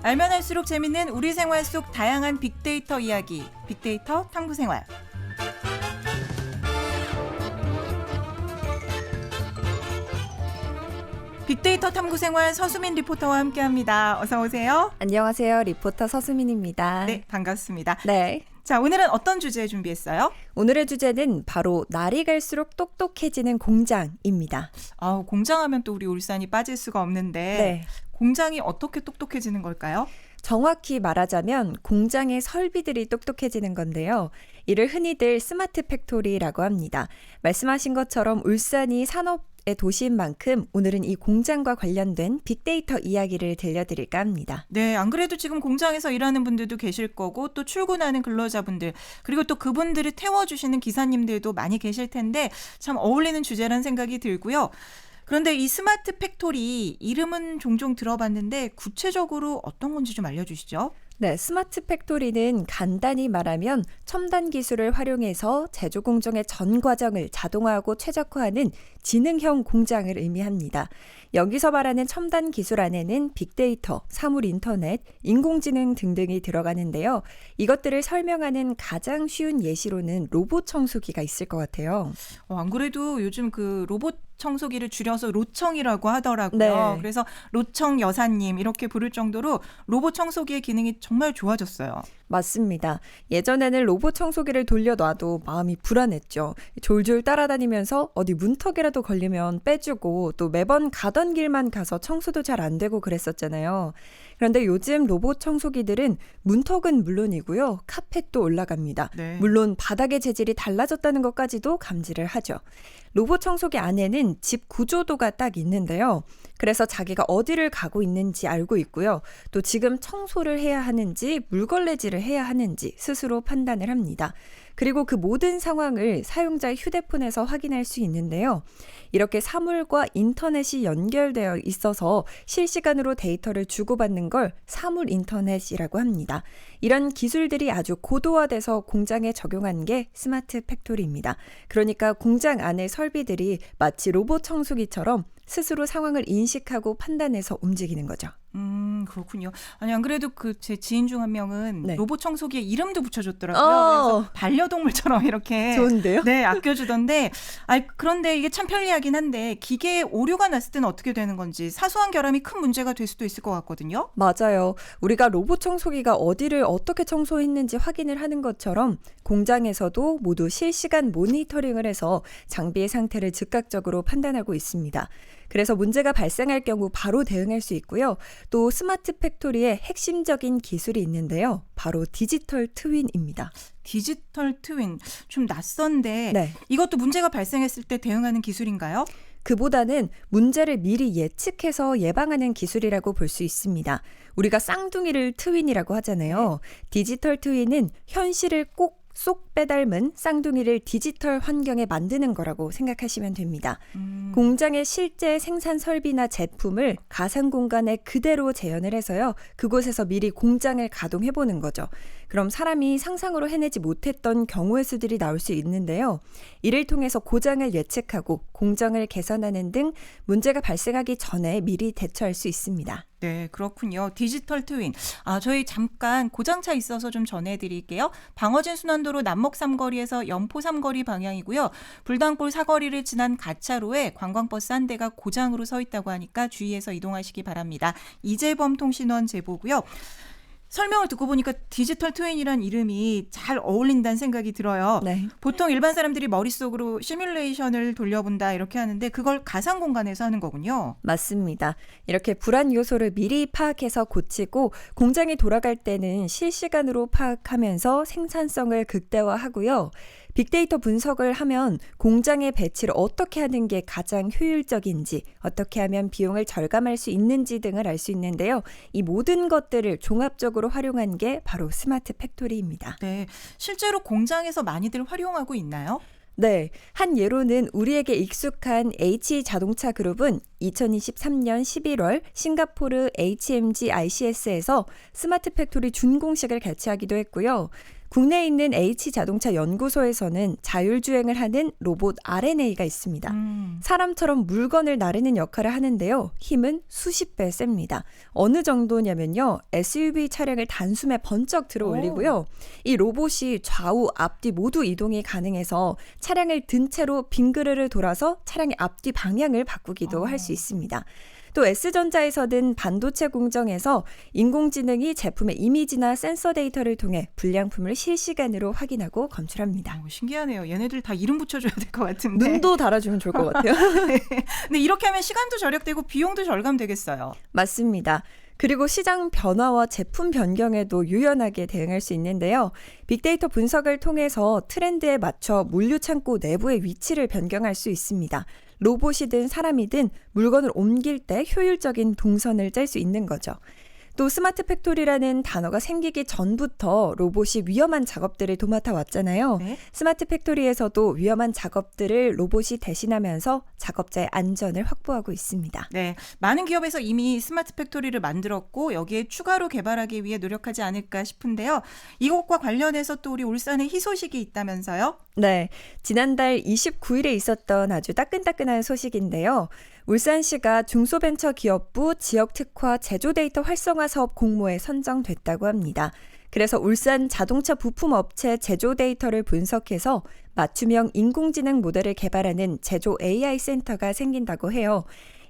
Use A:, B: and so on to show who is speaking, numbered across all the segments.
A: 알면 할수록 재밌는 우리 생활 속 다양한 빅데이터 이야기, 빅데이터 탐구생활. 빅데이터 탐구생활 서수민 리포터와 함께합니다. 어서 오세요.
B: 안녕하세요. 리포터 서수민입니다.
A: 네, 반갑습니다.
B: 네.
A: 자, 오늘은 어떤 주제 준비했어요?
B: 오늘의 주제는 바로 날이 갈수록 똑똑해지는 공장입니다.
A: 공장하면 또 우리 울산이 빠질 수가 없는데
B: 네.
A: 공장이 어떻게 똑똑해지는 걸까요?
B: 정확히 말하자면 공장의 설비들이 똑똑해지는 건데요. 이를 흔히들 스마트 팩토리라고 합니다. 말씀하신 것처럼 울산이 산업의 도시인 만큼 오늘은 이 공장과 관련된 빅데이터 이야기를 들려드릴까 합니다.
A: 네, 안 그래도 지금 공장에서 일하는 분들도 계실 거고 또 출근하는 근로자분들 그리고 또 그분들을 태워주시는 기사님들도 많이 계실 텐데 참 어울리는 주제라는 생각이 들고요. 그런데 이 스마트 팩토리 이름은 종종 들어봤는데 구체적으로 어떤 건지 좀 알려주시죠.
B: 네, 스마트 팩토리는 간단히 말하면 첨단 기술을 활용해서 제조 공정의 전 과정을 자동화하고 최적화하는 지능형 공장을 의미합니다. 여기서 말하는 첨단 기술 안에는 빅데이터, 사물 인터넷, 인공지능 등등이 들어가는데요. 이것들을 설명하는 가장 쉬운 예시로는 로봇 청소기가 있을 것 같아요.
A: 안 그래도 요즘 그 로봇 청소기를 줄여서 로청이라고 하더라고요.
B: 네.
A: 그래서 로청 여사님 이렇게 부를 정도로 로봇 청소기의 기능이 정말 좋아졌어요.
B: 맞습니다. 예전에는 로봇 청소기를 돌려놔도 마음이 불안했죠. 졸졸 따라다니면서 어디 문턱이라도 걸리면 빼주고 또 매번 가던 길만 가서 청소도 잘 안 되고 그랬었잖아요. 그런데 요즘 로봇 청소기들은 문턱은 물론이고요. 카펫도 올라갑니다.
A: 네.
B: 물론 바닥의 재질이 달라졌다는 것까지도 감지를 하죠. 로봇 청소기 안에는 집 구조도가 딱 있는데요. 그래서 자기가 어디를 가고 있는지 알고 있고요. 또 지금 청소를 해야 하는지 물걸레질을 해야 하는지 스스로 판단을 합니다. 그리고 그 모든 상황을 사용자의 휴대폰에서 확인할 수 있는데요. 이렇게 사물과 인터넷이 연결되어 있어서 실시간으로 데이터를 주고받는 걸 사물 인터넷이라고 합니다. 이런 기술들이 아주 고도화돼서 공장에 적용한 게 스마트 팩토리입니다. 그러니까 공장 안의 설비들이 마치 로봇 청소기처럼 스스로 상황을 인식하고 판단해서 움직이는 거죠.
A: 그렇군요. 아니, 안 그래도 그 제 지인 중 한 명은
B: 네.
A: 로봇 청소기에 이름도 붙여줬더라고요. 그래서 반려동물처럼 이렇게.
B: 좋은데요?
A: 네, 아껴주던데. 그런데 이게 참 편리하긴 한데 기계에 오류가 났을 때는 어떻게 되는 건지 사소한 결함이 큰 문제가 될 수도 있을 것 같거든요.
B: 맞아요. 우리가 로봇 청소기가 어디를 어떻게 청소했는지 확인을 하는 것처럼 공장에서도 모두 실시간 모니터링을 해서 장비의 상태를 즉각적으로 판단하고 있습니다. 그래서 문제가 발생할 경우 바로 대응할 수 있고요. 또 스마트 팩토리의 핵심적인 기술이 있는데요. 바로 디지털 트윈입니다.
A: 디지털 트윈, 좀 낯선데
B: 네.
A: 이것도 문제가 발생했을 때 대응하는 기술인가요?
B: 그보다는 문제를 미리 예측해서 예방하는 기술이라고 볼 수 있습니다. 우리가 쌍둥이를 트윈이라고 하잖아요. 디지털 트윈은 현실을 꼭 쏙 빼닮은 쌍둥이를 디지털 환경에 만드는 거라고 생각하시면 됩니다. 공장의 실제 생산 설비나 제품을 가상 공간에 그대로 재현을 해서요. 그곳에서 미리 공장을 가동해보는 거죠. 그럼 사람이 상상으로 해내지 못했던 경우의 수들이 나올 수 있는데요. 이를 통해서 고장을 예측하고 공정을 개선하는 등 문제가 발생하기 전에 미리 대처할 수 있습니다.
A: 네, 그렇군요. 디지털 트윈. 저희 잠깐 고장차 있어서 좀 전해드릴게요. 방어진 순환도로 남목 삼거리에서 연포 삼거리 방향이고요. 불당골 사거리를 지난 가차로에 관광버스 한 대가 고장으로 서 있다고 하니까 주의해서 이동하시기 바랍니다. 이재범 통신원 제보고요. 설명을 듣고 보니까 디지털 트윈이란 이름이 잘 어울린다는 생각이 들어요.
B: 네.
A: 보통 일반 사람들이 머릿속으로 시뮬레이션을 돌려본다 이렇게 하는데 그걸 가상 공간에서 하는 거군요.
B: 맞습니다. 이렇게 불안 요소를 미리 파악해서 고치고 공장이 돌아갈 때는 실시간으로 파악하면서 생산성을 극대화하고요. 빅데이터 분석을 하면 공장의 배치를 어떻게 하는 게 가장 효율적인지, 어떻게 하면 비용을 절감할 수 있는지 등을 알 수 있는데요. 이 모든 것들을 종합적으로 활용한 게 바로 스마트 팩토리입니다.
A: 네, 실제로 공장에서 많이들 활용하고 있나요?
B: 네, 한 예로는 우리에게 익숙한 H자동차 그룹은 2023년 11월 싱가포르 HMG ICS에서 스마트 팩토리 준공식을 개최하기도 했고요. 국내에 있는 H자동차 연구소에서는 자율주행을 하는 로봇 RNA가 있습니다. 사람처럼 물건을 나르는 역할을 하는데요. 힘은 수십 배 셉니다. 어느 정도냐면요. SUV 차량을 단숨에 번쩍 들어 올리고요. 이 로봇이 좌우 앞뒤 모두 이동이 가능해서 차량을 든 채로 빙그르르 돌아서 차량의 앞뒤 방향을 바꾸기도 할 수 있습니다. 또 S전자에서는 반도체 공정에서 인공지능이 제품의 이미지나 센서 데이터를 통해 불량품을 실시간으로 확인하고 검출합니다.
A: 신기하네요. 얘네들 다 이름 붙여줘야 될 것 같은데.
B: 눈도 달아주면 좋을 것 같아요.
A: 네. 근데 이렇게 하면 시간도 절약되고 비용도 절감되겠어요.
B: 맞습니다. 그리고 시장 변화와 제품 변경에도 유연하게 대응할 수 있는데요. 빅데이터 분석을 통해서 트렌드에 맞춰 물류 창고 내부의 위치를 변경할 수 있습니다. 로봇이든 사람이든 물건을 옮길 때 효율적인 동선을 짤 수 있는 거죠. 또 스마트 팩토리라는 단어가 생기기 전부터 로봇이 위험한 작업들을 도맡아 왔잖아요.
A: 네.
B: 스마트 팩토리에서도 위험한 작업들을 로봇이 대신하면서 작업자의 안전을 확보하고 있습니다.
A: 네, 많은 기업에서 이미 스마트 팩토리를 만들었고 여기에 추가로 개발하기 위해 노력하지 않을까 싶은데요. 이것과 관련해서 또 우리 울산에 희소식이 있다면서요?
B: 네, 지난달 29일에 있었던 아주 따끈따끈한 소식인데요. 울산시가 중소벤처기업부 지역특화 제조데이터 활성화 사업 공모에 선정됐다고 합니다. 그래서 울산 자동차 부품업체 제조 데이터를 분석해서 맞춤형 인공지능 모델을 개발하는 제조 AI 센터가 생긴다고 해요.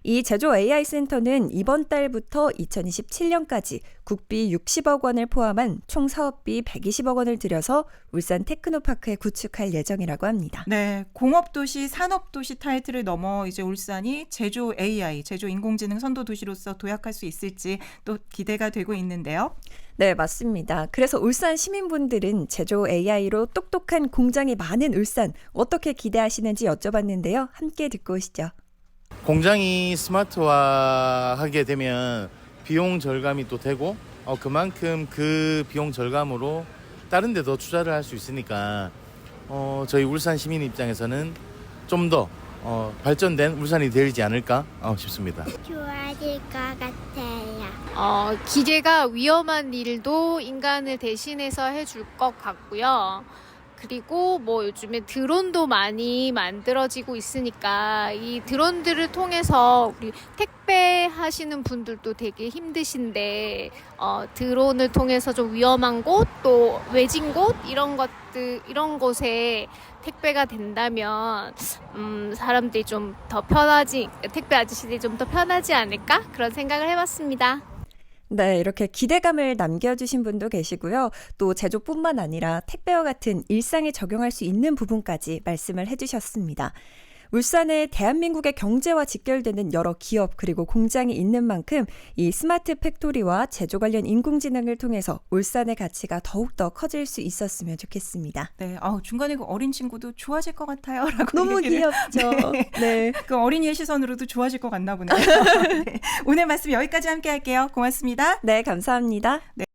B: 이 제조 AI 센터는 이번 달부터 2027년까지 국비 60억 원을 포함한 총 사업비 120억 원을 들여서 울산 테크노파크에 구축할 예정이라고 합니다.
A: 네, 공업도시, 산업도시 타이틀을 넘어 이제 울산이 제조 AI, 제조 인공지능 선도도시로서 도약할 수 있을지 또 기대가 되고 있는데요.
B: 네, 맞습니다. 그래서 울산 시민분들은 제조 AI로 똑똑한 공장이 많은 울산 어떻게 기대하시는지 여쭤봤는데요. 함께 듣고 오시죠.
C: 공장이 스마트화하게 되면 비용 절감이 또 되고 그만큼 그 비용 절감으로 다른 데 더 투자를 할 수 있으니까 저희 울산 시민 입장에서는 좀 더 발전된 울산이 되지 않을까 싶습니다.
D: 좋아질 것 같아요.
E: 기계가 위험한 일도 인간을 대신해서 해줄 것 같고요. 그리고 뭐 요즘에 드론도 많이 만들어지고 있으니까 이 드론들을 통해서 우리 택배 하시는 분들도 되게 힘드신데 드론을 통해서 좀 위험한 곳, 또 외진 곳 이런 곳에 택배가 된다면 사람들이 좀 더 편하지, 택배 아저씨들이 좀 더 편하지 않을까? 그런 생각을 해봤습니다.
B: 네, 이렇게 기대감을 남겨주신 분도 계시고요. 또 제조뿐만 아니라 택배와 같은 일상에 적용할 수 있는 부분까지 말씀을 해주셨습니다. 울산에 대한민국의 경제와 직결되는 여러 기업 그리고 공장이 있는 만큼 이 스마트 팩토리와 제조 관련 인공지능을 통해서 울산의 가치가 더욱더 커질 수 있었으면 좋겠습니다.
A: 네, 중간에 그 어린 친구도 좋아질 것 같아요. 라고
B: 너무
A: 얘기를.
B: 귀엽죠. 네.
A: 그 어린이의 시선으로도 좋아질 것 같나 보네요. 네. 오늘 말씀 여기까지 함께 할게요. 고맙습니다.
B: 네, 감사합니다.
A: 네.